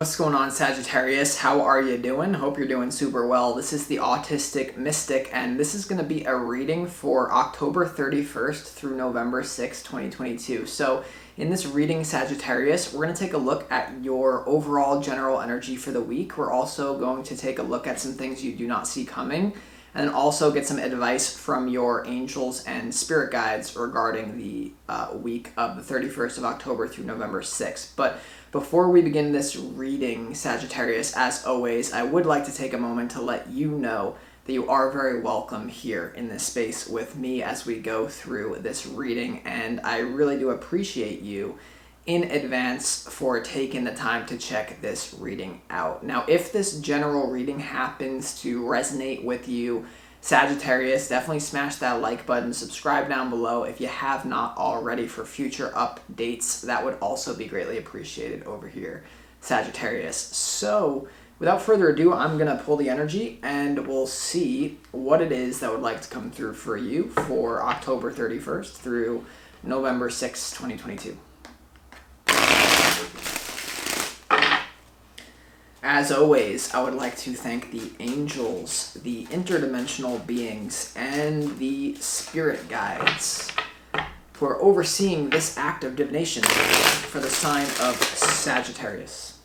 What's going on, Sagittarius? How are you doing? Hope you're doing super well. This is the Autistic Mystic, and this is going to be a reading for October 31st through November 6th, 2022. So in this reading, Sagittarius, we're going to take a look at your overall general energy for the week. We're also going to take a look at some things you do not see coming, and also get some advice from your angels and spirit guides regarding the week of the 31st of October through November 6th. But before we begin this reading, Sagittarius, as always, I would like to take a moment to let you know that you are very welcome here in this space with me as we go through this reading, and I really do appreciate you in advance for taking the time to check this reading out. Now, if this general reading happens to resonate with you, Sagittarius, definitely smash that like button, subscribe down below if you have not already for future updates. That would also be greatly appreciated over here, Sagittarius. So, without further ado, I'm going to pull the energy and we'll see what it is that would like to come through for you for October 31st through November 6th, 2022. As always, I would like to thank the angels, the interdimensional beings, and the spirit guides for overseeing this act of divination for the sign of Sagittarius.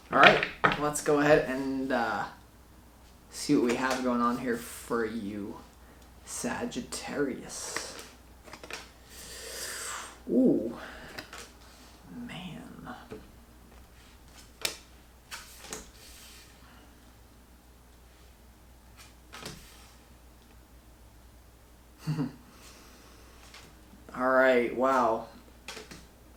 All right, let's go ahead and see what we have going on here for you, Sagittarius. Ooh, man. All right, wow.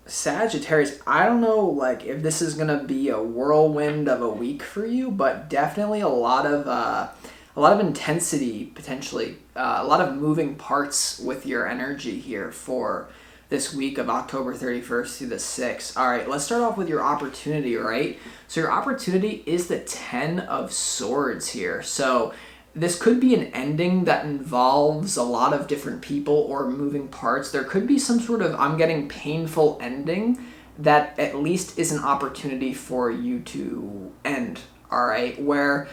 Sagittarius, I don't know if this is gonna be a whirlwind of a week for you, but definitely a lot of intensity potentially, a lot of moving parts with your energy here for this week of October 31st through the 6th. All right, let's start off with your opportunity, right? So your opportunity is the 10 of Swords here. So this could be an ending that involves a lot of different people or moving parts. There could be some sort of, I'm getting painful ending that at least is an opportunity for you to end, all right? Where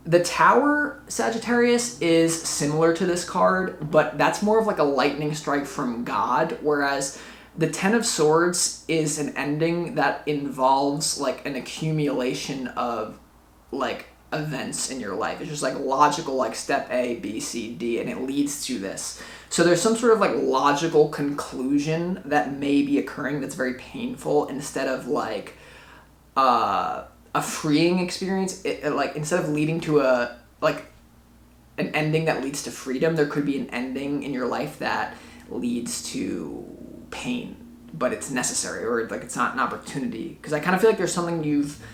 the Tower, Sagittarius, is similar to this card, but that's more of like a lightning strike from God, whereas the 10 of Swords is an ending that involves like an accumulation of like events in your life. It's just like logical, like step A, B, C, D, and it leads to this. So there's some sort of like logical conclusion that may be occurring that's very painful instead of like a freeing experience. Like instead of leading to an ending that leads to freedom, there could be an ending in your life that leads to pain, but it's necessary, or like it's not an opportunity. Because I kind of feel like there's something you've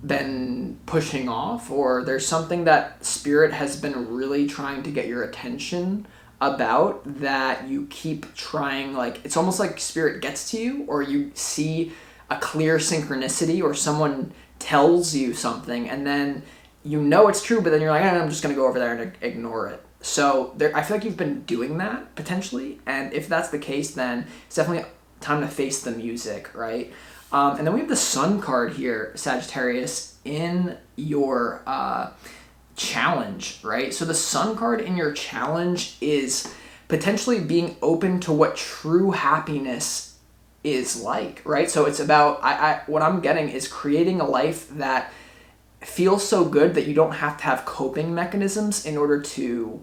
been pushing off, or there's something that spirit has been really trying to get your attention about that you keep trying. Like it's almost like spirit gets to you, or you see a clear synchronicity, or someone tells you something and then you know it's true, but then you're like, I'm just gonna go over there and ignore it. So I feel like you've been doing that potentially, and if that's the case, then it's definitely time to face the music, right? And then we have the Sun card here, Sagittarius, in your challenge, right? So the Sun card in your challenge is potentially being open to what true happiness is like, right? So it's about, what I'm getting is creating a life that feels so good that you don't have to have coping mechanisms in order to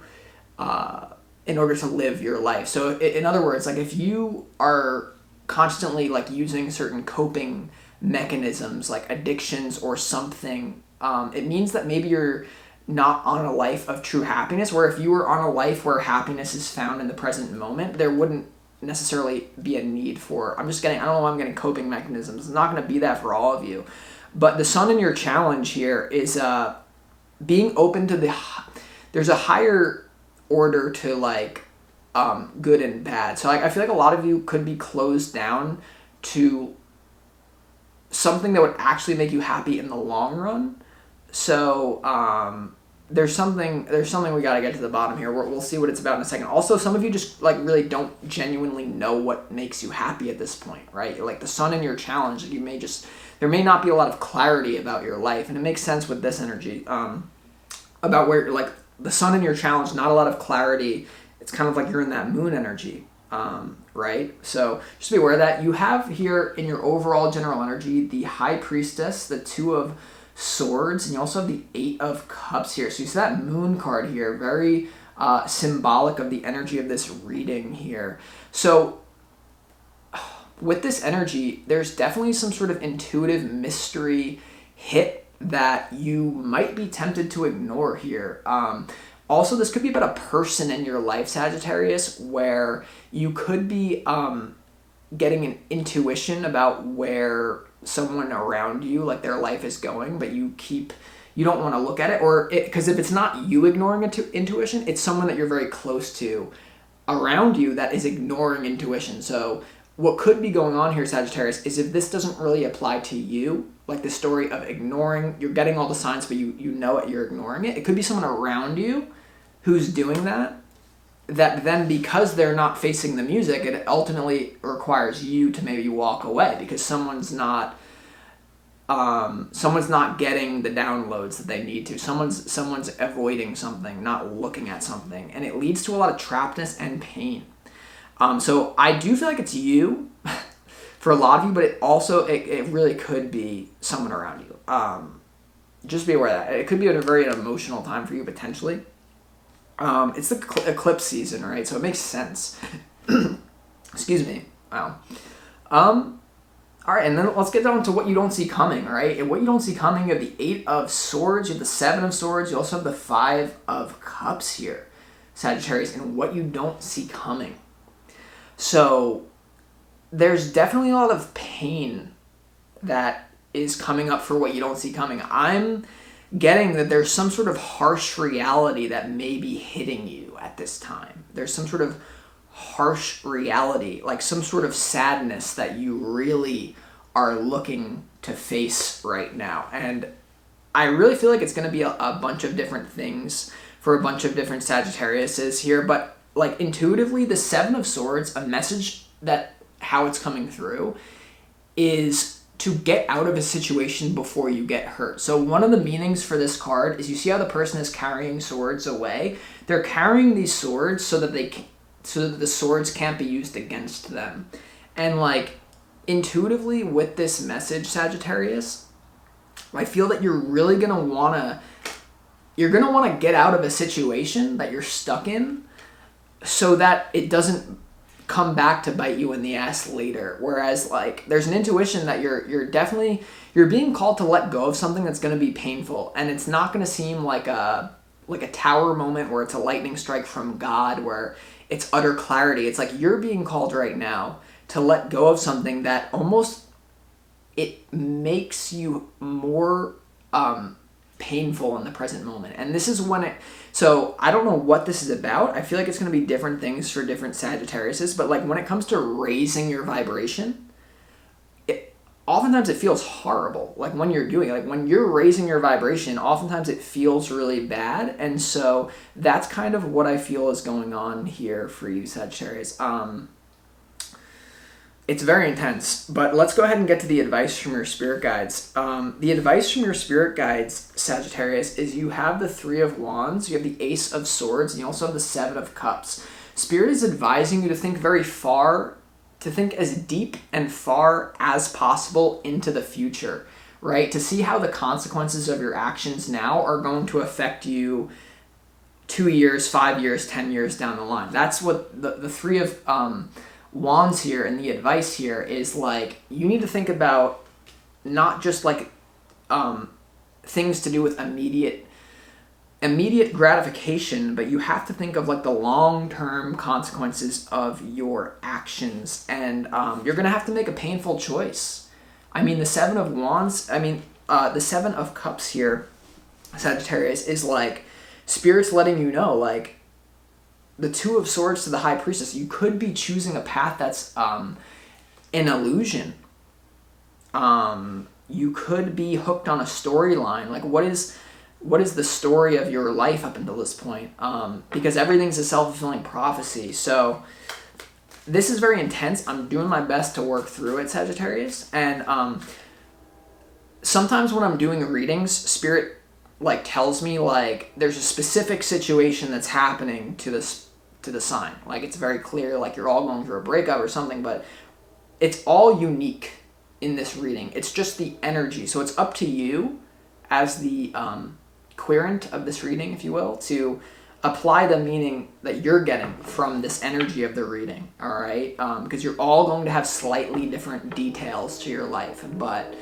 in order to live your life. So in other words, like if you are constantly like using certain coping mechanisms like addictions or something, it means that maybe you're not on a life of true happiness, where if you were on a life where happiness is found in the present moment, there wouldn't necessarily be a need for, I don't know why I'm getting coping mechanisms. It's not going to be that for all of you. But the sun in your challenge here is being open to there's a higher order to like good and bad. So like I feel like a lot of you could be closed down to something that would actually make you happy in the long run. So there's something we got to get to the bottom here. We'll see what it's about in a second. Also, some of you just like really don't genuinely know what makes you happy at this point, right? Like the sun in your challenge, there may not be a lot of clarity about your life, and it makes sense with this energy about where like the sun in your challenge, not a lot of clarity. It's kind of like you're in that moon energy, right? So just be aware of that. You have here in your overall general energy the High Priestess, the Two of Swords, and you also have the Eight of Cups here. So you see that moon card here, very symbolic of the energy of this reading here. So with this energy, there's definitely some sort of intuitive mystery hit that you might be tempted to ignore here. Also, this could be about a person in your life, Sagittarius, where you could be getting an intuition about where someone around you, like their life is going, but you don't want to look at it, because if it's not you ignoring intuition, it's someone that you're very close to around you that is ignoring intuition. So what could be going on here, Sagittarius, is if this doesn't really apply to you, like the story of ignoring, you're getting all the signs, but you know it, you're ignoring it. It could be someone around you who's doing that then because they're not facing the music, it ultimately requires you to maybe walk away because someone's not getting the downloads that they need to. Someone's avoiding something, not looking at something, and it leads to a lot of trappedness and pain. So I do feel like it's you for a lot of you, but it really could be someone around you. Just be aware of that. It could be a very emotional time for you potentially. It's the eclipse season, right? So it makes sense. Excuse me. Wow. All right, and then let's get down to what you don't see coming, all right? And what you don't see coming, you have the Eight of Swords, you have the Seven of Swords, you also have the Five of Cups here, Sagittarius, and what you don't see coming. So there's definitely a lot of pain that is coming up for what you don't see coming. I'm getting that there's some sort of harsh reality that may be hitting you at this time. There's some sort of harsh reality, like some sort of sadness that you really are looking to face right now. And I really feel like it's going to be a bunch of different things for a bunch of different Sagittariuses here. But like intuitively, the Seven of Swords, a message that how it's coming through is to get out of a situation before you get hurt. So one of the meanings for this card is you see how the person is carrying swords away. They're carrying these swords so that the swords can't be used against them. And like intuitively with this message, Sagittarius, I feel that you're really going to want to get out of a situation that you're stuck in so that it doesn't come back to bite you in the ass later. Whereas like there's an intuition that you're being called to let go of something that's going to be painful, and it's not going to seem like a tower moment where it's a lightning strike from God where it's utter clarity. It's like you're being called right now to let go of something that almost it makes you more painful in the present moment. And this is when so I don't know what this is about. I feel like it's going to be different things for different Sagittariuses, but like when it comes to raising your vibration, oftentimes it feels horrible. Like when you're doing it, like when you're raising your vibration, oftentimes it feels really bad. And so that's kind of what I feel is going on here for you, Sagittarius. It's very intense, but let's go ahead and get to the advice from your spirit guides. The advice from your spirit guides, Sagittarius, is you have the Three of Wands, you have the Ace of Swords, and you also have the Seven of Cups. Spirit is advising you to think very far, to think as deep and far as possible into the future, right? To see how the consequences of your actions now are going to affect you 2 years, 5 years, 10 years down the line. That's what the Three of Wands here, and the advice here is like, you need to think about not just like things to do with immediate gratification, but you have to think of like the long-term consequences of your actions, and you're gonna have to make a painful choice. I mean, the Seven of Wands, the Seven of Cups here, Sagittarius, is like Spirit's letting you know, like, the Two of Swords to the High Priestess, you could be choosing a path that's an illusion. You could be hooked on a storyline. Like, what is the story of your life up until this point? Because everything's a self-fulfilling prophecy. So this is very intense. I'm doing my best to work through it, Sagittarius. And sometimes when I'm doing readings, Spirit like tells me like there's a specific situation that's happening to the sign. Like, it's very clear, like you're all going through a breakup or something, but it's all unique in this reading. It's just the energy. So it's up to you as the querent of this reading, if you will, to apply the meaning that you're getting from this energy of the reading, all right? Because you're all going to have slightly different details to your life. But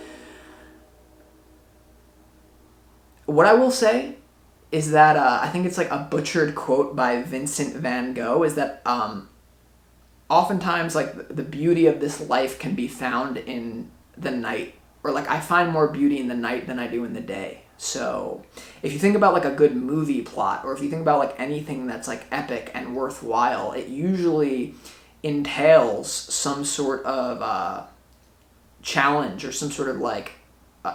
what I will say is that I think it's like a butchered quote by Vincent van Gogh, is that oftentimes like the beauty of this life can be found in the night, or like I find more beauty in the night than I do in the day. So if you think about like a good movie plot, or if you think about like anything that's like epic and worthwhile, it usually entails some sort of challenge or some sort of like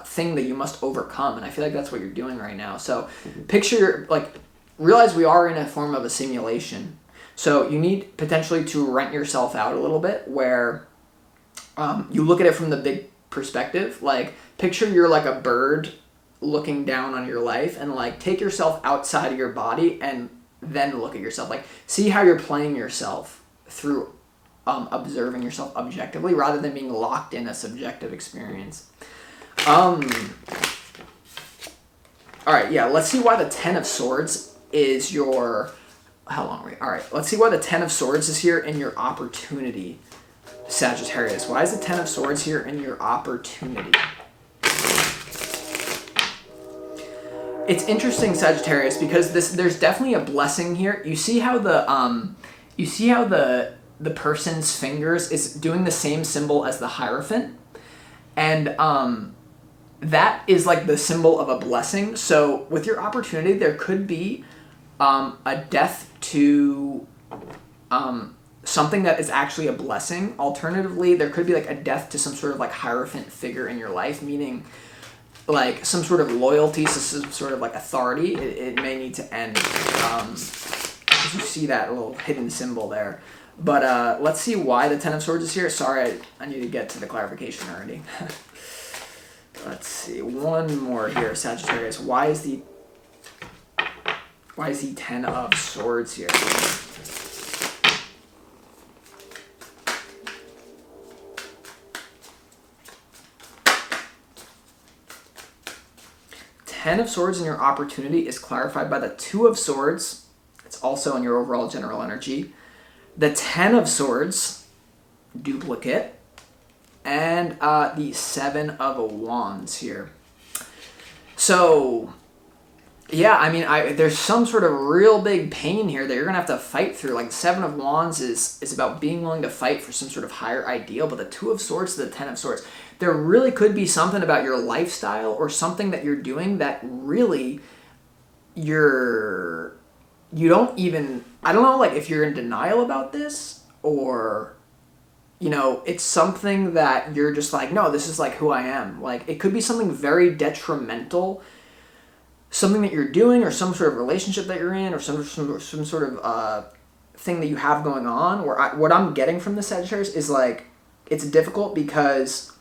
thing that you must overcome. And I feel like that's what you're doing right now. So picture, like, realize we are in a form of a simulation. So you need potentially to rent yourself out a little bit, where you look at it from the big perspective. Like, picture you're like a bird looking down on your life, and like take yourself outside of your body and then look at yourself. Like, see how you're playing yourself through observing yourself objectively, rather than being locked in a subjective experience. All right, yeah, let's see why the Ten of Swords is your... How long are we? All right, let's see why the Ten of Swords is here in your opportunity, Sagittarius. Why is the Ten of Swords here in your opportunity? It's interesting, Sagittarius, because there's definitely a blessing here. You see how the person's fingers is doing the same symbol as the Hierophant, and that is like the symbol of a blessing. So with your opportunity, there could be a death to something that is actually a blessing. Alternatively, there could be like a death to some sort of like Hierophant figure in your life, meaning like some sort of loyalty to some sort of like authority. It may need to end. You see that little hidden symbol there. But let's see why the Ten of Swords is here. Sorry, I need to get to the clarification already. Let's see, one more here, Sagittarius. Why is the Ten of Swords here? Ten of Swords in your opportunity is clarified by the Two of Swords. It's also in your overall general energy. The Ten of Swords, duplicate, and the Seven of Wands here. So, yeah, I mean, there's some sort of real big pain here that you're going to have to fight through. Like, the Seven of Wands is about being willing to fight for some sort of higher ideal, but the Two of Swords to the Ten of Swords, there really could be something about your lifestyle or something that you're doing that really you don't even, I don't know, like, if you're in denial about this, or, you know, it's something that you're just like, no, this is like who I am. Like, it could be something very detrimental, something that you're doing, or some sort of relationship that you're in, or some sort of thing that you have going on. Or what I'm getting from the Sagittarius is like, it's difficult because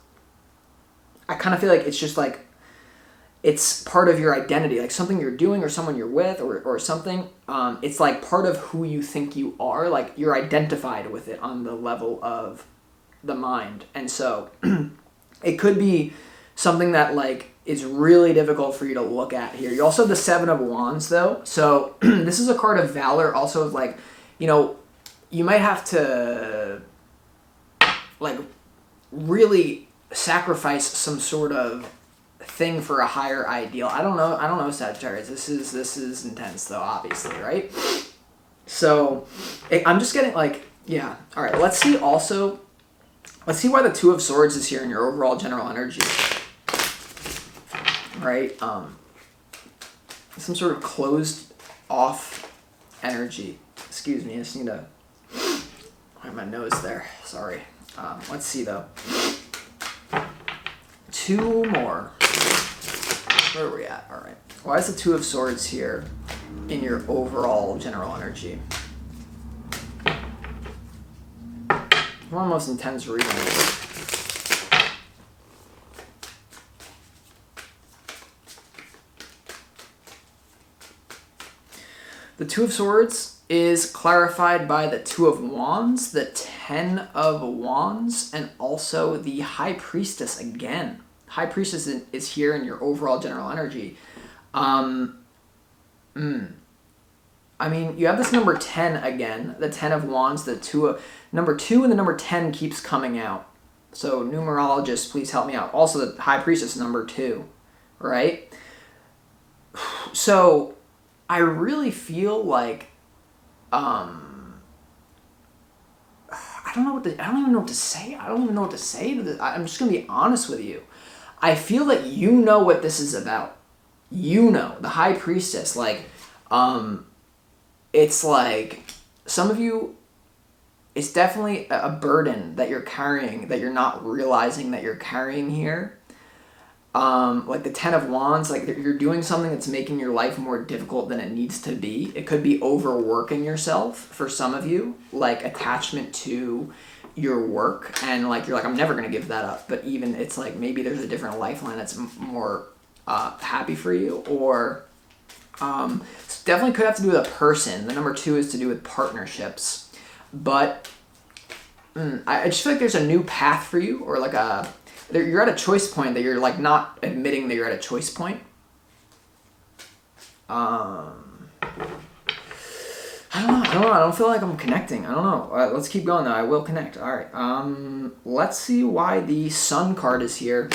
I kind of feel like it's just like, it's part of your identity, like something you're doing or someone you're with or something. It's like part of who you think you are. Like, you're identified with it on the level of the mind. And so it could be something that like is really difficult for you to look at here. You also have the Seven of Wands, though. So this is a card of valor. Also, like, you know, you might have to, like, really sacrifice some sort of thing for a higher ideal. I don't know, Sagittarius. This is intense, though, obviously, right? So I'm just getting, like, yeah. All right, let's see why the Two of Swords is here in your overall general energy. Right? Some sort of closed off energy. Excuse me, I just need to wipe my nose there. Sorry. Let's see though. Two more. Where are we at? All right. Why is the Two of Swords here in your overall general energy? One of the most intense readings. The Two of Swords is clarified by the Two of Wands, the Ten of Wands, and also the High Priestess again. High Priestess is here in your overall general energy. I mean, you have this number 10 again, the Ten of Wands, number 2 and the number 10 keeps coming out. So numerologists, please help me out. Also the High Priestess, number 2, right? So I really feel like, I don't even know what to say. I don't even know what to say to this. I'm just going to be honest with you. I feel that you know what this is about. You know, the High Priestess, like, it's like, some of you, it's definitely a burden that you're carrying, that you're not realizing that you're carrying here. Like the Ten of Wands, like you're doing something that's making your life more difficult than it needs to be. It could be overworking yourself for some of you, like attachment to your work, and like you're like, I'm never going to give that up. But even it's like maybe there's a different lifeline that's more happy for you, or definitely could have to do with a person. The number 2 is to do with partnerships, but I just feel like there's a new path for you, or like you're at a choice point that you're like not admitting that you're at a choice point. I don't know. I don't feel like I'm connecting. I don't know. Let's keep going though. I will connect. All right. Let's see why the Sun card is here.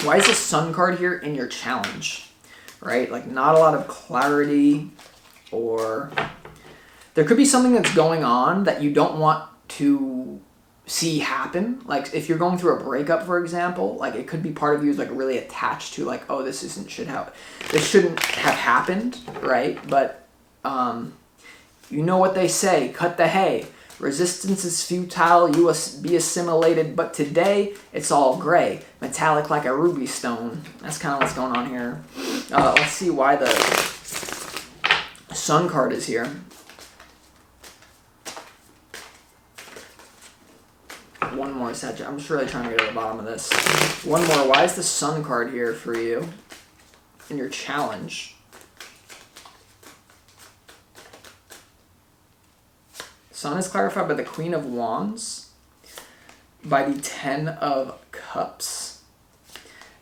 Why is the Sun card here in your challenge? Right? Like not a lot of clarity, or there could be something that's going on that you don't want to see happen. Like if you're going through a breakup, for example, like it could be part of you is like really attached to like, oh, this shouldn't have happened, right? But you know what they say, cut the hay. Resistance is futile, you be assimilated, but today it's all gray, metallic like a ruby stone. That's kind of what's going on here. Let's see why the Sun card is here. One more, Sagittarius. I'm just really trying to get to the bottom of this. One more. Why is the Sun card here for you in your challenge? Sun is clarified by the Queen of Wands, by the Ten of Cups,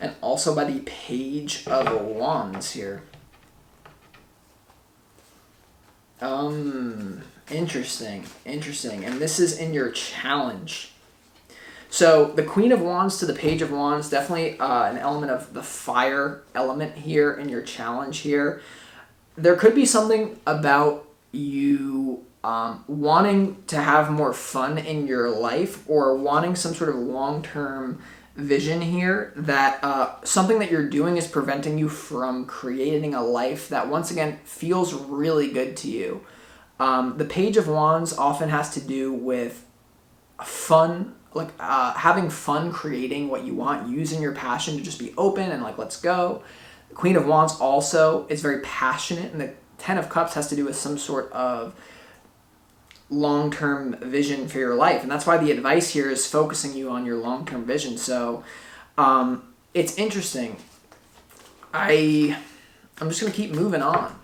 and also by the Page of Wands here. Interesting. And this is in your challenge. So the Queen of Wands to the Page of Wands, definitely an element of the fire element here in your challenge here. There could be something about you wanting to have more fun in your life, or wanting some sort of long-term vision here, that something that you're doing is preventing you from creating a life that once again feels really good to you. The Page of Wands often has to do with fun, like having fun creating what you want, using your passion to just be open and like, let's go. The Queen of Wands also is very passionate, and the Ten of Cups has to do with some sort of long-term vision for your life, and that's why the advice here is focusing you on your long-term vision. So it's interesting. I'm just gonna keep moving on.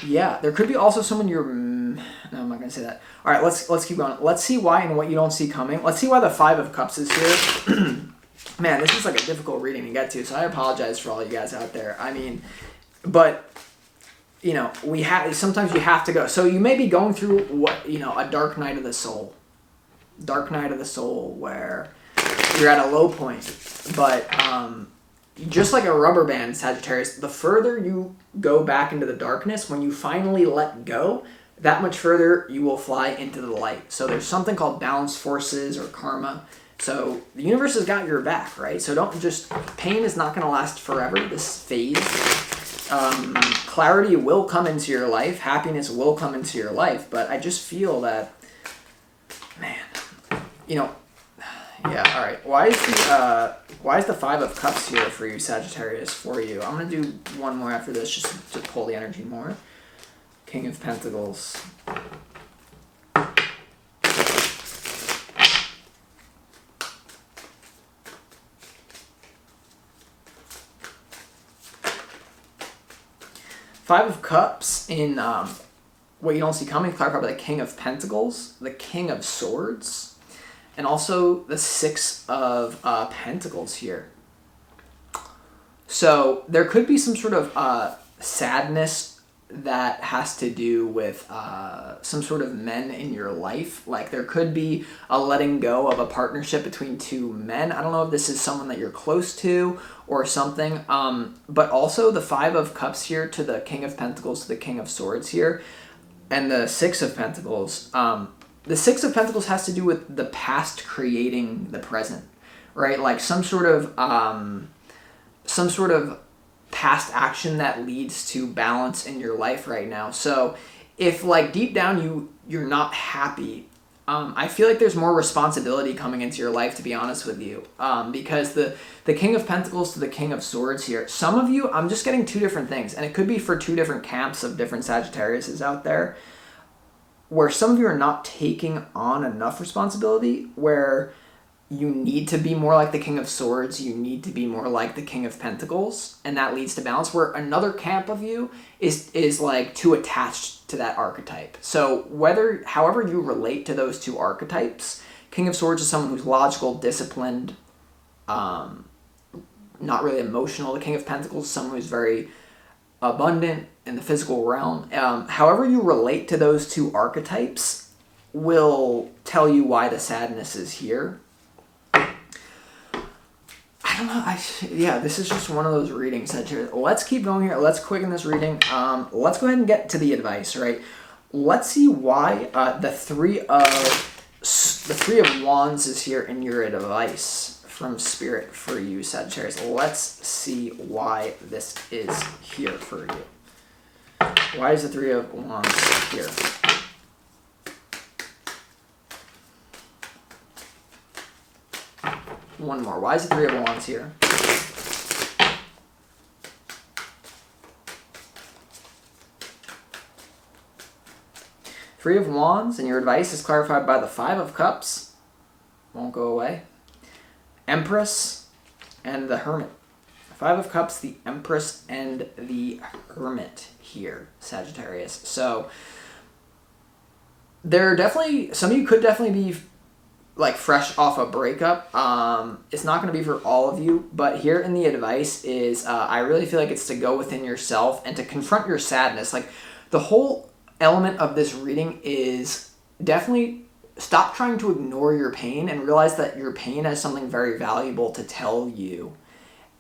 Yeah, there could be also someone no, I'm not gonna say that. All right, let's keep going. Let's see why and what you don't see coming. Let's see why the Five of Cups is here. Man, this is like a difficult reading to get to, so I apologize for all you guys out there. I mean, but you know, sometimes you have to go. So you may be going through a dark night of the soul. Dark night of the soul where you're at a low point. But just like a rubber band, Sagittarius, the further you go back into the darkness, when you finally let go, that much further you will fly into the light. So there's something called balance forces or karma. So the universe has got your back, right? So pain is not going to last forever, this phase. Clarity will come into your life. Happiness will come into your life. But I just feel that, man, yeah, all right. Why is the Five of Cups here for you, Sagittarius, for you? I'm going to do one more after this just to pull the energy more. King of Pentacles. Five of Cups in what you don't see coming, clarified by the King of Pentacles, the King of Swords, and also the Six of Pentacles here. So there could be some sort of sadness that has to do with some sort of men in your life. Like there could be a letting go of a partnership between two men. I don't know if this is someone that you're close to or something. But also the Five of Cups here to the King of Pentacles to the King of Swords here. And the Six of Pentacles. The Six of Pentacles has to do with the past creating the present, right? Like some sort of past action that leads to balance in your life right now. So if like deep down you're not happy, I feel like there's more responsibility coming into your life, to be honest with you, because the King of Pentacles to the King of Swords here, some of you, I'm just getting two different things, and it could be for two different camps of different Sagittariuses out there, where some of you are not taking on enough responsibility, where you need to be more like the King of Swords, you need to be more like the King of Pentacles, and that leads to balance, where another camp of you is like too attached to that archetype. So however you relate to those two archetypes, King of Swords is someone who's logical, disciplined, not really emotional. The King of Pentacles is someone who's very abundant in the physical realm. However you relate to those two archetypes will tell you why the sadness is here. I don't know. This is just one of those readings that let's keep going here. Let's quicken this reading. Let's go ahead and get to the advice, right? Let's see why the Three of Wands is here in your advice from Spirit for you, Sagittarius. Let's see why this is here for you. Why is the Three of Wands here? One more. Why is the Three of Wands here? Three of Wands, and your advice is clarified by the Five of Cups. Won't go away. Empress and the Hermit. Five of Cups, the Empress, and the Hermit here, Sagittarius. So there are definitely, some of you could definitely be like fresh off a breakup. It's not going to be for all of you, but here in the advice is I really feel like it's to go within yourself and to confront your sadness. Like the whole element of this reading is definitely stop trying to ignore your pain and realize that your pain has something very valuable to tell you.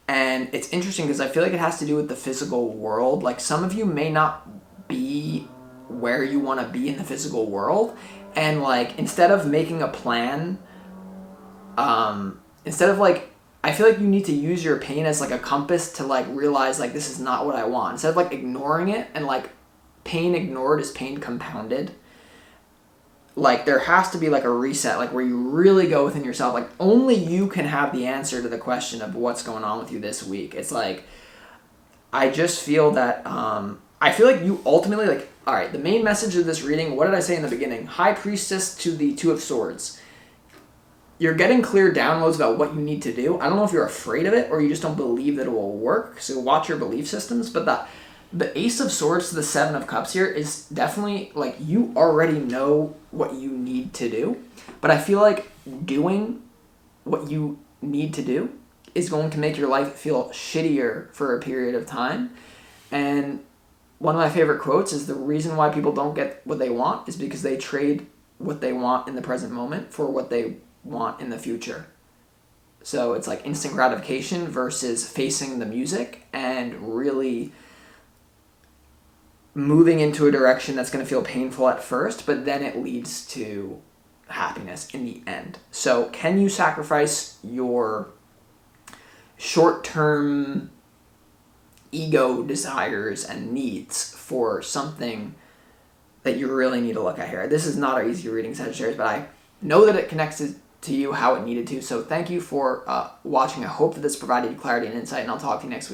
And it's interesting because I feel like it has to do with the physical world. Like some of you may not be where you want to be in the physical world. And like, instead of making a plan, instead of like, I feel like you need to use your pain as like a compass to like realize like, this is not what I want. Instead of like ignoring it, and like pain ignored is pain compounded. Like there has to be like a reset, like where you really go within yourself. Like only you can have the answer to the question of what's going on with you this week. It's like, I just feel that, I feel like you ultimately like, all right, the main message of this reading, what did I say in the beginning? High Priestess to the Two of Swords. You're getting clear downloads about what you need to do. I don't know if you're afraid of it or you just don't believe that it will work. So watch your belief systems. But the Ace of Swords to the Seven of Cups here is definitely like you already know what you need to do. But I feel like doing what you need to do is going to make your life feel shittier for a period of time. And one of my favorite quotes is, the reason why people don't get what they want is because they trade what they want in the present moment for what they want in the future. So it's like instant gratification versus facing the music and really moving into a direction that's going to feel painful at first, but then it leads to happiness in the end. So can you sacrifice your short-term ego desires and needs for something that you really need to look at here? This is not an easy reading, Sagittarius, but I know that it connects to you how it needed to. So thank you for watching. I hope that this provided you clarity and insight, and I'll talk to you next week.